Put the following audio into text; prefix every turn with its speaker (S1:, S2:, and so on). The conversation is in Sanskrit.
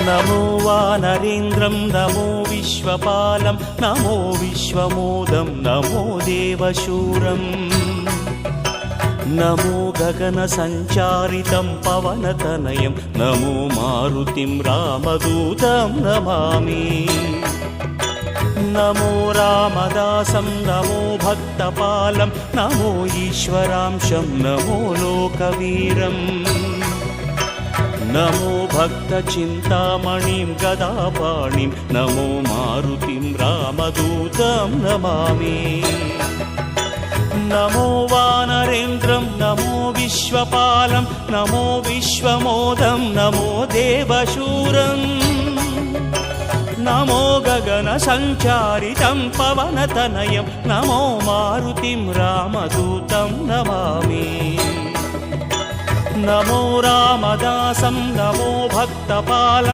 S1: नमो वानरेन्द्रं नमो विश्वपालं नमो विश्वमोदं नमो देवशूरम् नमो गगनसञ्चारितं पवनतनयं नमो मारुतिं रामदूतं नमामि नमो रामदासं नमो भक्तपालं नमो ईश्वरांशं नमो लोकवीरम् नमो भक्तचिन्तामणिं गदापाणिं नमो मारुतिं रामदूतं नमामि नमो वानरेन्द्रं नमो विश्वपालं नमो विश्वमोदं नमो देवशूरम् नमो गगनसञ्चारितं पवनतनयं नमो मारुतिं रामदूतं नमामि नमो रामदासं नमो भक्तपालं